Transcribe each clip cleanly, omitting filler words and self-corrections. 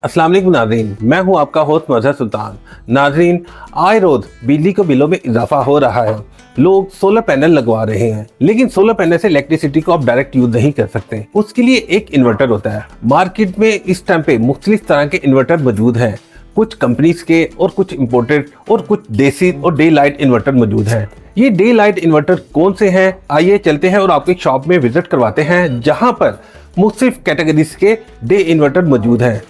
अस्सलाम वालेकुम नाज़रीन, मैं हूं आपका होस्ट मजहर सुल्तान। नाज़रीन, आए रोज बिजली के बिलों में इजाफा हो रहा है। लोग सोलर पैनल लगवा रहे हैं, लेकिन सोलर पैनल से इलेक्ट्रिसिटी को आप डायरेक्ट यूज नहीं कर सकते। उसके लिए एक इन्वर्टर होता है। मार्केट में इस टाइम पे मुख्तलिफ तरह के इन्वर्टर मौजूद हैं, कुछ कंपनीज के और कुछ इम्पोर्टेड और कुछ देसी और डे लाइट इन्वर्टर मौजूद हैं। ये डे लाइट इन्वर्टर कौन से हैं, आइए चलते हैं और आपके शॉप में विजिट करवाते हैं, जहां पर मुख्तलिफ कैटेगरीज के डे इन्वर्टर मौजूद हैं।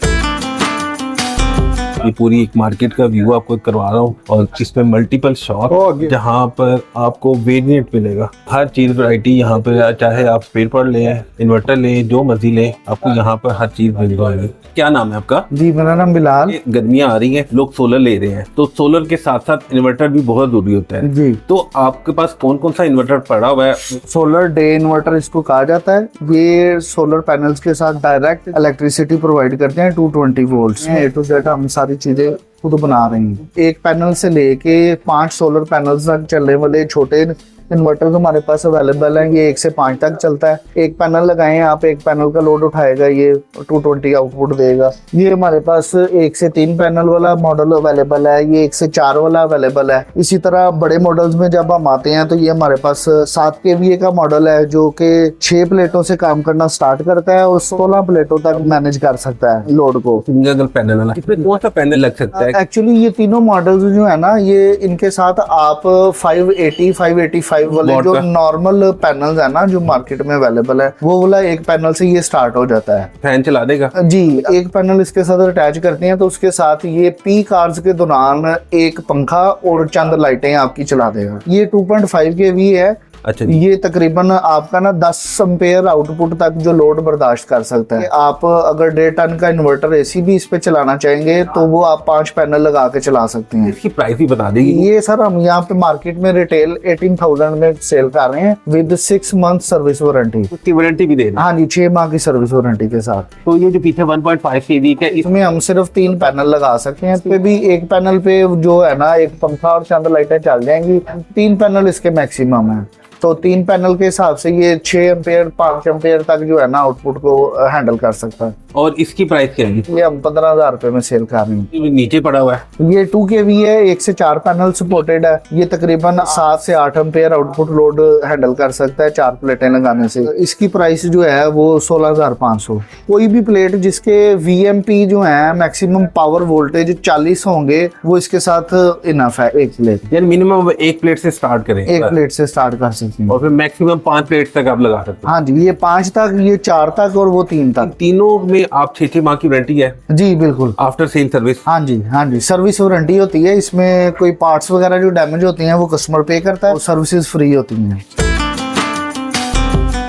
ये पूरी एक मार्केट का व्यू आपको करवा रहा हूँ और जिसमें मल्टीपल शॉप जहाँ पर आपको वेरिएंट मिलेगा। हर चीज वैरायटी यहाँ पर, चाहे आप स्पेयर पार्ट लें, इन्वर्टर लें, जो मर्जी लें, आपको यहाँ पर हर चीज मिल जाएगी। क्या नाम है आपका? जी, मेरा नाम बिलाल। गर्मियाँ आ रही हैं, लोग सोलर ले रहे हैं, तो सोलर के साथ साथ इन्वर्टर भी बहुत जरूरी होता है जी। तो आपके पास कौन कौन सा इन्वर्टर पड़ा हुआ है? सोलर डे इन्वर्टर इसको कहा जाता है। ये सोलर पैनल्स के साथ डायरेक्ट इलेक्ट्रिसिटी प्रोवाइड करते हैं 220 वोल्ट्स। ए टू जेड हम सारी चीजें खुद बना रहे हैं। एक पैनल से लेके 5 सोलर पैनल्स तक चलने वाले छोटे इन्वर्टर हमारे पास अवेलेबल है। ये 1 से 5 तक चलता है। एक पैनल लगाएं आप, एक पैनल का लोड उठाएगा, ये 220 आउटपुट देगा। ये हमारे पास 1 से 3 पैनल वाला मॉडल अवेलेबल है, ये 1 से 4 वाला अवेलेबल है। इसी तरह बड़े मॉडल्स में जब हम आते हैं तो ये हमारे पास 7 kVA का मॉडल है, जो कि 6 प्लेटों से काम करना स्टार्ट करता है और 16 प्लेटों तक मैनेज कर सकता है लोड को। सिंगल पैनल वाला, इसमें कौन सा पैनल लग सकता है? एक्चुअली ये तीनों मॉडल्स जो है ना, ये इनके साथ आप 580, 585 वाले जो नॉर्मल पैनल्स है ना, जो मार्केट में अवेलेबल है, वो वाला एक पैनल से ये स्टार्ट हो जाता है। फैन चला देगा जी। एक पैनल इसके साथ अटैच करते हैं तो उसके साथ ये पीक आवर्स के दौरान एक पंखा और चंद लाइटें आपकी चला देगा। ये 2.5 kV है। अच्छा, ये तकरीबन आपका ना 10 एम्पेयर आउटपुट तक जो लोड बर्दाश्त कर सकता है। आप अगर 1.5 टन का इन्वर्टर एसी भी इस पे चलाना चाहेंगे तो वो आप 5 पैनल लगा के चला सकते हैं। इसकी प्राइस भी बता देगी? ये सर हम यहाँ पे मार्केट में रिटेल 18,000 में सेल कर रहे हैं विद 6 मंथ सर्विस वारंटी। उसकी वारंटी भी दे रहे हैं? हाँ जी, 6 माह की सर्विस वारंटी के साथ। तो ये जो पीछे 1.5 kV का, इसमें हम सिर्फ 3 पैनल लगा सकते हैं। इस पे भी एक पैनल पे जो है ना, एक पंखा और चंद लाइटें चल जाएंगी। 3 पैनल इसके मैक्सिमम है, तो 3 पैनल के हिसाब से ये 6 एम्पेयर 5 एम्पेयर तक जो है ना आउटपुट को हैंडल कर सकता है। और इसकी प्राइस क्या है? ये हम 15,000 रुपए में सेल कर रहे हैं। नीचे पड़ा हुआ है, ये 2 kV है, 1 से 4 पैनल सपोर्टेड है। ये तकरीबन 7 से 8 एम्पेयर आउटपुट लोड हैंडल कर सकता है 4 प्लेटें लगाने से। इसकी प्राइस जो है वो 16,500। कोई भी प्लेट जिसके VMP जो है मैक्सिमम पावर वोल्टेज 40 होंगे, वो इसके साथ इनफ है। एक प्लेट यानी मिनिमम 1 प्लेट से स्टार्ट करें? 1 प्लेट से स्टार्ट कर सकते हैं और फिर मैक्सिमम 5 प्लेट तक आप लगा सकते हैं? हाँ जी, ये 5 तक, ये 4 तक और वो 3 तक। तीनों में आप 6 माह की वारंटी है? जी बिल्कुल। After sale service? हाँ जी, हाँ जी, सर्विस वारंटी होती है। इसमें कोई पार्ट्स वगैरह जो डैमेज होती हैं वो कस्टमर पे करता है, सर्विसेज फ्री होती हैं।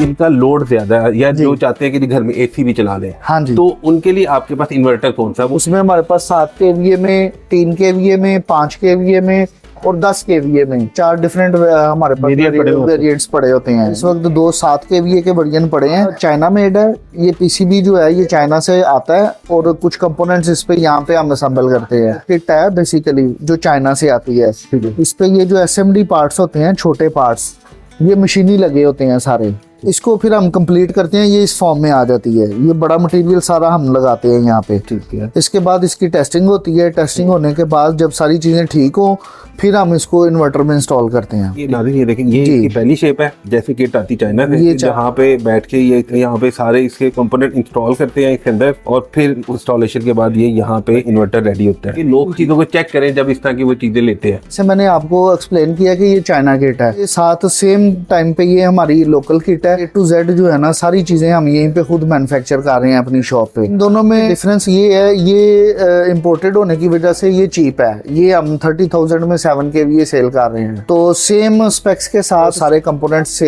इनका लोड ज्यादा है या जो चाहते हैं कि घर में एसी भी चला लें, हाँ जी, तो उनके लिए आपके पास इन्वर्टर कौन सा? उसमें हमारे पास 7 kVA में, 3 kVA में, 5 kVA में और 10 kVA में 4 डिफरेंट हमारे पास वेरिएंट्स पड़े होते हैं। इस वक्त 2 7 kVA के वर्जन पड़े हैं। चाइना मेड है ये PCB जो है, ये चाइना से आता है और कुछ कंपोनेंट्स इस पे यहाँ पे हम असेंबल करते हैं। किट है बेसिकली जो चाइना से आती है। इस पे ये जो SMD पार्ट्स होते हैं, छोटे पार्ट्स, ये मशीनी लगे होते हैं सारे। इसको फिर हम कंप्लीट करते हैं, ये इस फॉर्म में आ जाती है। ये बड़ा मटेरियल सारा हम लगाते हैं यहाँ पे। ठीक है। इसके बाद इसकी टेस्टिंग होती है। टेस्टिंग होने के बाद जब सारी चीजें ठीक हो, फिर हम इसको इन्वर्टर में इंस्टॉल करते हैं। ये नाज़रीन, ये देखें, ये इसकी पहली शेप है जैसे किट आती चाइना से, ये जहाँ पे बैठ के ये यहाँ पे सारे इसके कंपोनेंट इंस्टॉल करते हैं इसके अंदर, और फिर इंस्टॉलेशन के बाद ये यहाँ पे इन्वर्टर रेडी होता है। लोग चीजों को चेक करें जब इस तरह की वो चीजें लेते हैं। जैसे मैंने आपको एक्सप्लेन किया कि ये चाइना किट है, ये साथ सेम टाइम पे ये हमारी लोकल किट है। A to Z जो है ना, सारी चीजें हम यहीं पे खुद मैन्युफैक्चर कर रहे हैं अपनी शॉप पे। इन दोनों में डिफरेंस ये है, ये इंपोर्टेड होने की वजह से ये चीप है। ये हम 30,000 में 7 kVA सेल कर रहे हैं। तो सेम स्पेक्स के साथ सारे कंपोनेंट्स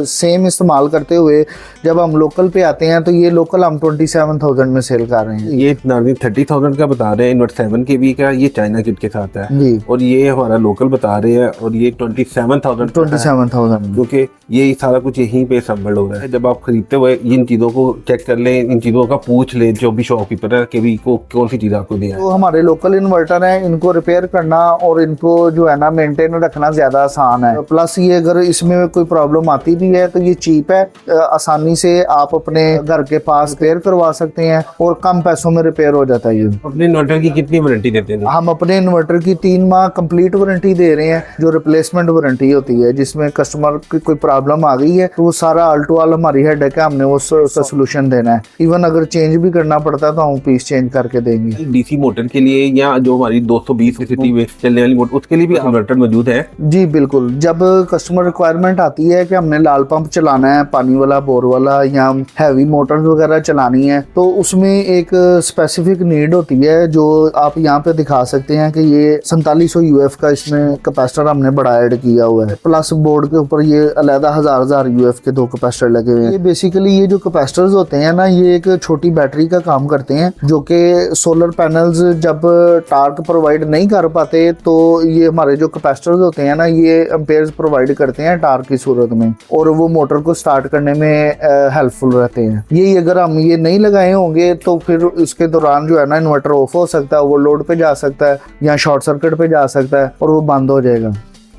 सेम इस्तेमाल करते हुए जब हम लोकल पे आते हैं तो ये लोकल हम 27,000 में सेल कर रहे हैं। ये नाज़रीन 30,000 का बता रहे हैं, इन्वर्टर 7 kV का, ये चाइना किट के साथ है जी। और ये हमारा लोकल बता रहे हैं और ये 27,000 क्योंकि ये सारा कुछ यहीं पे असेंबल्ड हो रहा है। जब आप खरीदते हुए इन चीजों को चेक कर लें, इन चीजों का पूछ लें जो भी शॉपकीपर है कि भी को कौन सी चीज आपको दिया है। तो हमारे लोकल इन्वर्टर हैं, इनको रिपेयर करना और इनको जो है ना मेंटेन रखना ज्यादा आसान है। प्लस ये अगर इसमें कोई प्रॉब्लम आती भी है तो ये चीप है, आसानी से आप अपने घर के पास रिपेयर करवा सकते हैं और कम पैसों में रिपेयर हो जाता है। ये अपने इन्वर्टर की कितनी वारंटी देते हैं? हम अपने इन्वर्टर की 3 माह कंप्लीट वारंटी दे रहे हैं, जो रिप्लेसमेंट वारंटी होती है, जिसमें कस्टमर की कोई प्रॉब्लम आ गई है तो वो सारा ऑल टू ऑल हमारी हेडेक है, हमने उसका सोल्यूशन देना है। इवन अगर चेंज भी करना पड़ता है तो हम पीस चेंज करके देंगे। डीसी मोटर के लिए या जो हमारी 220 सिटी में चलने वाली मोटर, उसके लिए भी इन्वर्टर मौजूद है? जी बिल्कुल। जब कस्टमर रिक्वायरमेंट आती है कि हमने लाल पंप चलाना है, पानी वाला, बोर वाला, या हैवी मोटर वगैरह चलानी है, तो उसमें एक स्पेसिफिक नीड होती है जो आप यहाँ पे दिखा सकते हैं कि ये 4700 यूएफ का इसमें कैपेसिटर हमने बड़ा ऐड किया हुआ है। प्लस बोर्ड के ऊपर ये अलग 1000 यूएफ के 2 कैपेसिटर लगे हुए हैं। ये बेसिकली ये जो कैपेसिटर्स होते हैं ना, ये एक छोटी बैटरी का काम करते हैं, जो कि सोलर पैनल्स जब टार्क प्रोवाइड नहीं कर पाते तो ये हमारे जो कैपेसिटर्स होते हैं ना, ये एम्पेयर्स प्रोवाइड करते हैं टार्क की सूरत में, और वो मोटर को स्टार्ट करने में हेल्पफुल रहते हैं। यही अगर हम ये नहीं लगाए होंगे तो फिर इसके दौरान जो है ना इन्वर्टर ऑफ हो सकता है, ओवरलोड पे जा सकता है या शॉर्ट सर्किट पे जा सकता है और वो बंद हो जाएगा।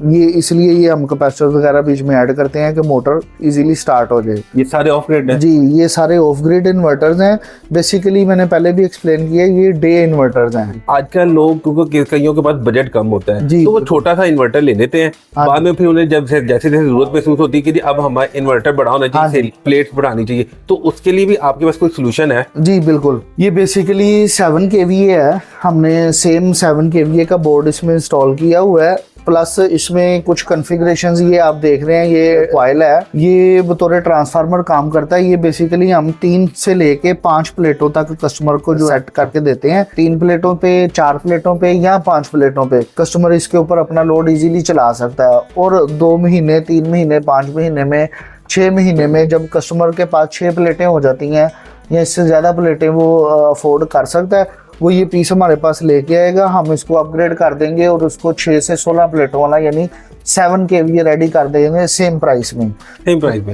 ये इसलिए ये हम कैपेसिटर वगैरह बीच में ऐड करते हैं कि मोटर इजीली स्टार्ट हो जाए। ये सारे ऑफ ग्रिड हैं? जी, ये सारे ऑफ ग्रिड इन्वर्टर्स हैं। बेसिकली मैंने पहले भी एक्सप्लेन किया, ये डे इन्वर्टर्स हैं। आजकल लोग, क्योंकि कईयों के पास बजट कम होता है, जी, तो वो छोटा सा इन्वर्टर ले लेते हैं, बाद में फिर उन्हें जब जैसे जैसे जरूरत महसूस होती है कि जी अब हमारा इन्वर्टर बड़ा होना चाहिए, प्लेट्स बढ़ानी चाहिए, तो उसके लिए भी आपके पास कोई सोल्यूशन है? जी बिल्कुल। ये बेसिकली 7 kVA है, हमने सेम 7 kVA का बोर्ड इसमें इंस्टॉल किया हुआ है। प्लस इसमें कुछ कॉन्फ़िगरेशंस ये आप देख रहे हैं, ये कॉइल है, ये बतौर ट्रांसफार्मर काम करता है। ये बेसिकली हम 3 से लेके 5 प्लेटों तक कस्टमर को जो सेट करके देते हैं, 3 प्लेटों पे, 4 प्लेटों पे या 5 प्लेटों पे कस्टमर इसके ऊपर अपना लोड इजीली चला सकता है। और 2 महीने, 3 महीने, 5 महीने में, 6 महीने में जब कस्टमर के पास 6 प्लेटें हो जाती हैं या इससे ज़्यादा प्लेटें वो अफोर्ड कर सकता है, वो ये पीस हमारे पास लेके आएगा, हम इसको अपग्रेड कर देंगे और उसको 6 से 16 प्लेटों वाला यानी 7 kVA रेडी कर देंगे सेम प्राइस में।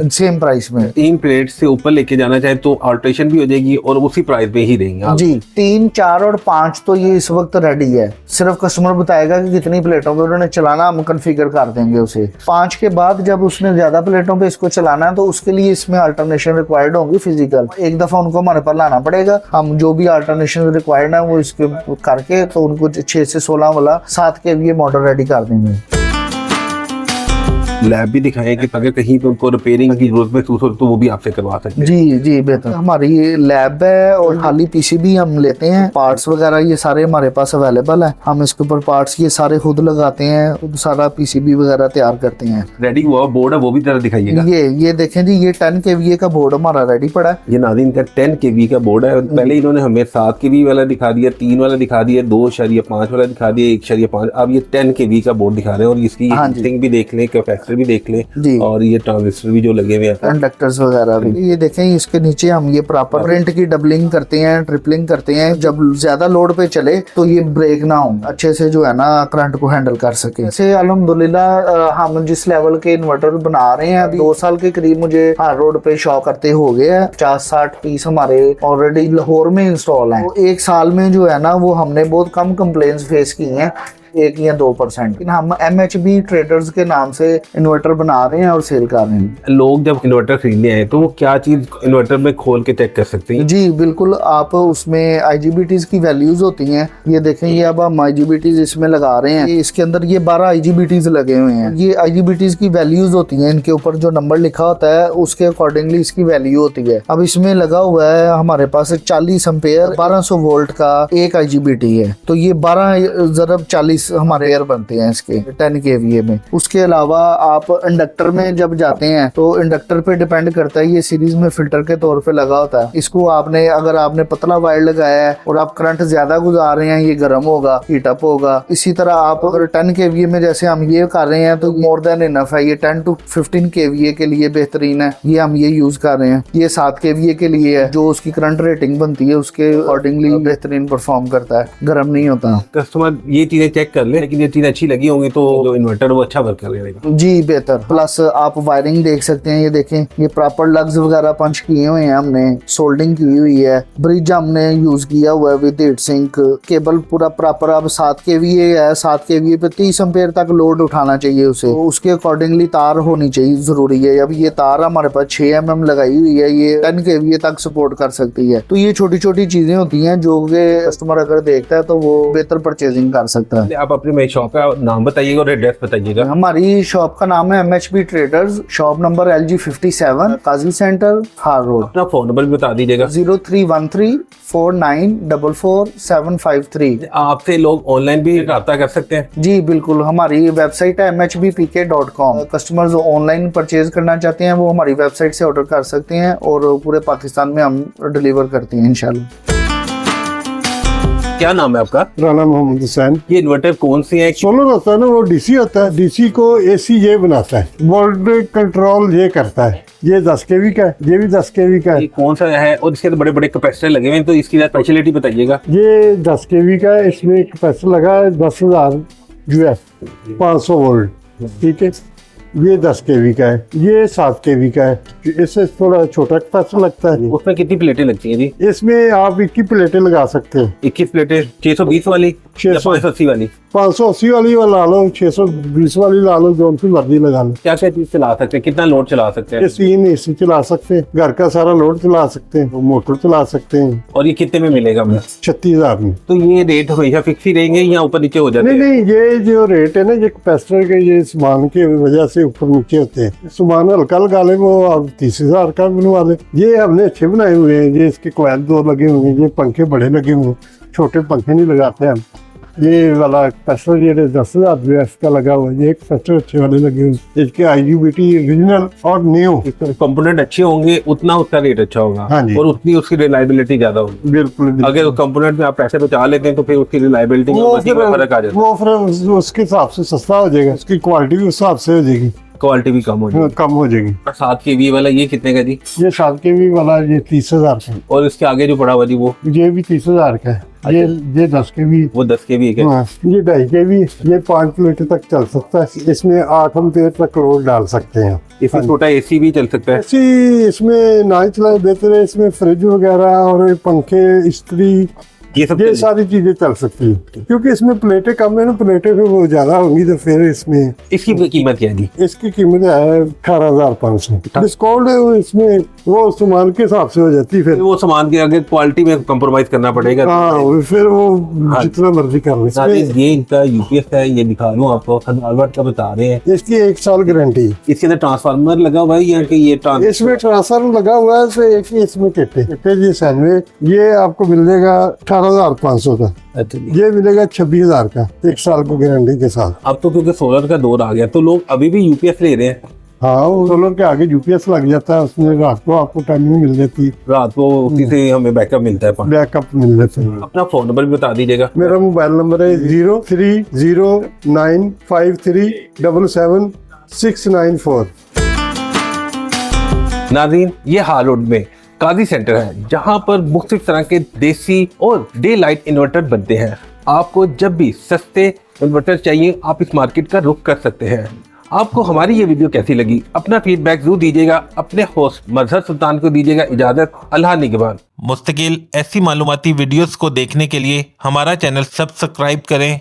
सेम प्राइस में 3 प्लेट से ऊपर लेके जाना चाहे तो अल्ट्रेशन भी हो जाएगी और उसी प्राइस में ही रहेंगे जी। 3, 4 और 5 तो ये इस वक्त रेडी है, सिर्फ कस्टमर बताएगा कि कितनी प्लेटों पे उन्होंने चलाना, हम कॉन्फ़िगर कर देंगे उसे। 5 के बाद जब उसने ज्यादा प्लेटों पे इसको चलाना है तो उसके लिए इसमें अल्टरनेशन रिक्वायर्ड होगी फिजिकल। एक दफा उनको हमारे पास लाना पड़ेगा, हम जो भी अल्टरनेशन रिक्वायर्ड है वो इसके करके तो उनको 6 से 16 वाला 7 kVA मॉडल रेडी कर देंगे। लैब भी दिखाएं कि अगर कहीं पे उनको रिपेयरिंग की जरूरत महसूस हो तो वो भी आपसे करवा सकते हैं? जी जी बेहतर। हमारी लैब है और खाली पीसीबी हम लेते हैं, पार्ट्स वगैरह ये सारे हमारे पास अवेलेबल है, हम इसके ऊपर पार्ट्स ये सारे खुद लगाते हैं, खुद सारा पीसीबी वगैरह तैयार करते हैं। रेडी हुआ बोर्ड है वो भी जरा दिखाइएगा। ये देखें जी, ये 10 kVA का बोर्ड हमारा रेडी पड़ा है। ये नाज़रीन का 10 kV का बोर्ड है। पहले इन्होंने हमें 7 kV वाला दिखा दिया, 3 वाला दिखा दिया, 2.5 वाला दिखा दिया, 1.5। अब ये 10 kV का बोर्ड दिखा रहे हैं और इसकी हीटिंग भी देख लें, कैपेसिटर भी देख लें और ये ट्रांजिस्टर भी जो लगे हुए हैं, कंडक्टर्स वगैरह भी। ये देखें, इसके नीचे हम ये प्रॉपर करंट की डबलिंग करते हैं, ट्रिपलिंग करते हैं। जब ज्यादा लोड पे चले तो ये ब्रेक ना हो, अच्छे से जो है ना करंट को हैंडल कर सके। ऐसे अल्हम्दुलिल्लाह हम जिस लेवल के इन्वर्टर बना रहे हैं, अभी 2 साल के करीब मुझे हर रोड पे शो करते हो गए हैं। 50-60 पीस हमारे ऑलरेडी लाहौर में इंस्टॉल हैं। 1 साल में जो है ना वो हमने बहुत कम कंप्लेंट्स फेस की हैं, 1 या 2%। हम MHB ट्रेडर्स के नाम से इन्वर्टर बना रहे हैं और सेल कर रहे हैं। लोग जब इन्वर्टर खरीदने आए तो वो क्या चीज इन्वर्टर में खोल के चेक कर सकते हैं? जी बिल्कुल, आप उसमें IGBTs की वैल्यूज होती हैं। ये देखें, ये अब हम IGBTs इसमें लगा रहे हैं, इसके अंदर ये 12 IGBTs लगे हुए हैं। ये IGBTs की वैल्यूज होती हैं, इनके ऊपर जो नंबर लिखा होता है उसके अकॉर्डिंगली इसकी वैल्यू होती है। अब इसमें लगा हुआ है हमारे पास 40 एम्पेयर 1200 वोल्ट का एक IGBT है, तो ये 12 हमारे एयर बनते हैं इसके 10 kVA में। उसके अलावा आप इंडक्टर में जब जाते हैं तो इंडक्टर पे डिपेंड करता है, ये सीरीज में फिल्टर के तौर पे लगा होता है। इसको आपने अगर आपने पतला वायर लगाया है और आप करंट ज्यादा गुजार रहे हैं, ये गर्म होगा, हीट अप होगा। इसी तरह आप अगर 10 kVA में जैसे हम ये कर रहे हैं तो मोर देन इनफ है, ये 10 to 15 kVA के लिए बेहतरीन है, ये हम ये यूज कर रहे हैं। ये 7 kVA के लिए है, जो उसकी करंट रेटिंग बनती है उसके अकॉर्डिंगली बेहतरीन परफॉर्म करता है, गर्म नहीं होता। कस्टमर ये चीजें चेक चेक कर ले, लेकिन ये चीज अच्छी लगी होंगी तो जो इन्वर्टर वो अच्छा वर्क करेगा। जी बेहतर। प्लस आप वायरिंग देख सकते हैं, ये देखें, ये प्रॉपर लग्स वगैरह पंच किए हुए हैं हमने, सोल्डिंग की हुई है, ब्रिज हमने यूज किया हुआ है विद हीट सिंक, केबल पूरा प्रॉपर। अब 7 kVA है, 7 kVA पे 30 एम्पेयर तक लोड उठाना चाहिए उसे, तो उसके अकॉर्डिंगली तार होनी चाहिए, जरूरी है। अब ये तार हमारे पास 6 mm लगाई हुई है, ये 10 kVA तक सपोर्ट कर सकती है। तो ये छोटी छोटी चीजें होती हैं जो कि कस्टमर अगर देखता है तो वो बेहतर परचेजिंग कर सकता है। आप अपने शॉप का नाम बताइएगा और एड्रेस बताइएगा। हमारी शॉप का नाम है MHB traders, shop number LG 57, काजी सेंटर, हार रोड। अपना फोन नंबर भी बता दीजिएगा। 031349444753। आपसे लोग ऑनलाइन भी रब्ता कर सकते हैं? जी बिल्कुल, हमारी वेबसाइट है mhbpk.com। कस्टमर्स ऑनलाइन परचेज करना चाहते हैं वो हमारी वेबसाइट से ऑर्डर कर सकते हैं और पूरे पाकिस्तान में हम डिलीवर करते हैं इंशाल्लाह। क्या नाम है आपका? राना मोहम्मद हुसैन। ये इन्वर्टर कौन सी है? सोलर होता है ना, वो डीसी होता है, डीसी को एसी ये बनाता है, वोल्टेज कंट्रोल ये करता है। ये 10 kV का है, ये भी 10 kV का है। ये कौन सा है और इसके तो बड़े बड़े कैपेसिटर लगे हुए हैं, तो इसकी स्पेशलिटी बताइएगा। ये 10 kV का है, इसमें कैपेसिटर लगा है 10,000 UF 500 वोल्ट, ठीक है। ये 10 kV का है, ये 7 kV का है, इससे थोड़ा छोटा कैपेसिटर लगता है। उसमें कितनी प्लेटें लगती हैं जी? इसमें आप 21 प्लेटें लगा सकते हैं। 21 प्लेटें 620 वाली, 580 वाली? 580 वाली ला लो, 620 वाली ला लो, जो सी मर्जी लगा लो। क्या क्या चीज चला सकते हैं, कितना लोड चला सकते हैं? ये 3 AC चला सकते हैं, घर का सारा लोड चला सकते हैं, मोटर चला सकते हैं। और ये कितने में मिलेगा हमें? 36,000 में। तो ये रेट हमेशा फिक्स ही रहेंगे या ऊपर नीचे हो जाते नहीं हैं? नहीं, ये जो रेट है ना, ये कैपेसिटर के ये सामान की वजह से ऊपर नीचे होते हैं। सामान हल्का लगा ले वो आप 30,000 का बनवा ले। ये हमने अच्छे बनाए हुए हैं, ये इसके कोयल 2 लगे हुए हैं, ये पंखे बड़े लगे हुए हैं, छोटे पंखे नहीं लगाते हम। ये वाला कैपेसिटर ये 10,000 UF का लगा हुआ है, ये कैपेसिटर अच्छे वाले लगे हुए हैं। इसके IGBT ओरिजिनल और न्यू। कंपोनेंट अच्छे होंगे उतना उसका रेट अच्छा होगा। हाँ जी। और उतनी उसकी रिलायबिलिटी ज्यादा होगी। बिल्कुल। अगर कंपोनेंट में आप पैसे बचा लेते हैं तो फिर उसकी रिलायबिलिटी में फर्क आ जाता है। वो फिर उसके हिसाब से सस्ता हो जाएगा, उसकी क्वालिटी भी उस हिसाब से हो जाएगी, क्वालिटी भी कम हो जाएगी। कम हो जाएगी। 7 kV वाला ये कितने का जी? ये 7 kV वाला ये 30,000 का है। और इसके आगे जो पड़ा हुआ जी वो? ये भी 30,000 का है। ये 10 kV। वो 10 kV है। हाँ, ये 2.5 kV, ये 5 मीटर तक चल सकता है। इसमें 8 एम्पेयर तक लोड डाल सकते हैं। इसमें छोटा AC भी चल सकता है? ऐसी इसमें ना ही चलाए बेहतर है, इसमें फ्रिज वगैरह और पंखे, इस्त्री, ये सब ये सारी चीजें चल सकती हैं। क्योंकि इसमें प्लेटें कम है ना, प्लेटें फिर वो ज्यादा होंगी तो फिर इसमें। इसकी कीमत क्या है जी? इसकी कीमत है 18,500। डिस्काउंट है वो, इसमें वो सामान के हिसाब से हो जाती है। फिर वो सामान की अगर क्वालिटी में कंप्रोमाइज करना पड़ेगा। हाँ, फिर वो जितना मर्जी कर ले। ये इनका UPS है, ये दिखा लूं आपको, 1000 वाट का बता रहे हैं। इसकी 1 साल गारंटी। इसके अंदर ट्रांसफार्मर लगा हुआ है या कि ये इसमें ट्रांसफार्मर लगा हुआ है, तो एक ही इसमें किटे जी सैंडविच, ये आपको मिल जाएगा 18,500 का। अच्छा जी। ये मिलेगा 26,000 का 1 साल की गारंटी के साथ। अब तो क्योंकि सोलर का दौर आ गया तो लोग अभी भी UPS ले रहे हैं। हाँ, वो सोलर के आगे UPS लग जाता है, उसमें रात को आपको टाइमिंग मिल जाती है, रात को उसी से हमें बैकअप मिलता है। बैकअप मिल जाता है। अपना फोन नंबर भी बता दीजिएगा। मेरा मोबाइल नंबर है 030953776694। नाज़रीन, ये हार रोड में काजी सेंटर है जहां पर मुख्तलिफ तरह के देसी और डे लाइट इन्वर्टर बनते हैं। आपको जब भी सस्ते इन्वर्टर चाहिए आप इस मार्केट का रुख कर सकते हैं। आपको हमारी ये वीडियो कैसी लगी, अपना फीडबैक जरूर दीजिएगा। अपने होस्ट मजहर सुल्तान को दीजिएगा इजाजत। अल्लाह निगहबान। मुस्तकिल ऐसी मालूमाती वीडियोस को देखने के लिए हमारा चैनल सब्सक्राइब करें